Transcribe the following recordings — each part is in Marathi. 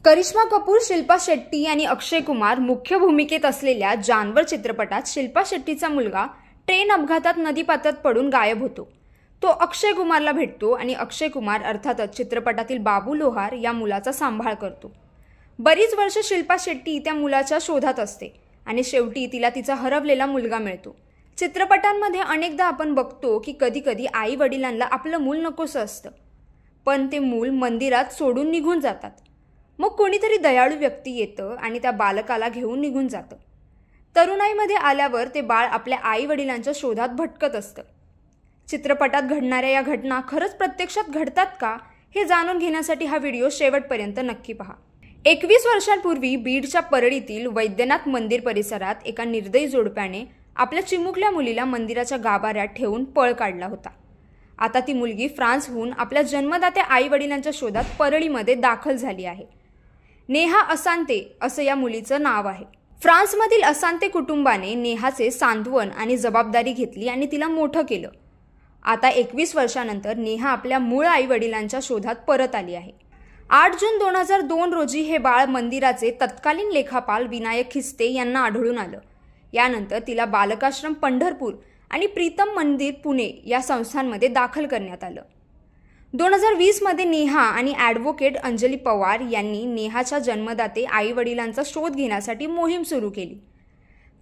करिश्मा कपूर, शिल्पा शेट्टी आणि अक्षय कुमार मुख्य भूमिकेत असलेल्या जानवर चित्रपटात शिल्पा शेट्टीचा मुलगा ट्रेन अपघातात नदीपात्रात पडून गायब होतो। तो अक्षय कुमारला भेटतो आणि अक्षय कुमार अर्थातच चित्रपटातील बाबू लोहार या मुलाचा सांभाळ करतो। बरीच वर्ष शिल्पा शेट्टी त्या मुलाच्या शोधात असते आणि शेवटी तिला तिचा हरवलेला मुलगा मिळतो। चित्रपटांमध्ये अनेकदा आपण बघतो की कधी-कधी आई वडिलांना आपलं मूल नकोसं असतं, पण ते मूल मंदिरात सोडून निघून जातात। मग कोणीतरी दयाळू व्यक्ती येतं आणि त्या बालकाला घेऊन निघून जातं। तरुणाईमध्ये आल्यावर ते बाळ आपल्या आई वडिलांच्या शोधात भटकत असतं। चित्रपटात घडणाऱ्या या घटना खरंच प्रत्यक्षात घडतात का हे जाणून घेण्यासाठी हा व्हिडिओ शेवटपर्यंत नक्की पहा। 21 वर्षांपूर्वी बीडच्या परळीतील वैद्यनाथ मंदिर परिसरात एका निर्दयी जोडप्याने आपल्या चिमुकल्या मुलीला मंदिराच्या गाभाऱ्यात ठेवून पळ काढला होता। आता ती मुलगी फ्रान्सहून आपल्या जन्मदात्या आई वडिलांच्या शोधात परळीमध्ये दाखल झाली आहे। नेहा असांते असं या मुलीचं नाव आहे। फ्रान्समधील असांते कुटुंबाने नेहाचे सांत्वन आणि जबाबदारी घेतली आणि तिला मोठं केलं। आता 21 वर्षांनंतर नेहा आपल्या मूळ आई वडिलांच्या शोधात परत आली आहे। 8 जून 2002 रोजी हे बाळ मंदिराचे तत्कालीन लेखापाल विनायक खिस्ते यांना आढळून आलं। यानंतर तिला बालकाश्रम पंढरपूर आणि प्रीतम मंदिर पुणे या संस्थांमध्ये दाखल करण्यात आलं। 2020 मध्ये नेहा आणि ॲडव्होकेट अंजली पवार यांनी नेहाच्या जन्मदाते आई वडिलांचा शोध घेण्यासाठी मोहीम सुरू केली।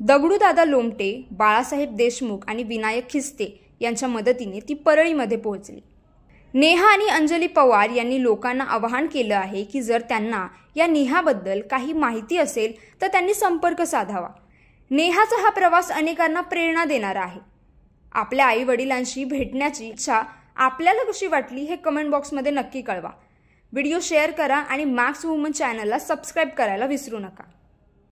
दगडूदादा लोमटे, बाळासाहेब देशमुख आणि विनायक खिस्ते यांच्या मदतीने ती परळीमध्ये पोहोचली। नेहा आणि अंजली पवार यांनी लोकांना आवाहन केलं आहे की जर त्यांना या नेहाबद्दल काही माहिती असेल तर त्यांनी संपर्क साधावा। नेहाचा हा प्रवास अनेकांना प्रेरणा देणारा आहे। आपल्या आई वडिलांशी भेटण्याची इच्छा आपल्याला कशी वाटली हे कमेंट बॉक्समध्ये नक्की कळवा। व्हिडिओ शेअर करा आणि मॅक्स वुमन चॅनलला सबस्क्राईब करायला विसरू नका।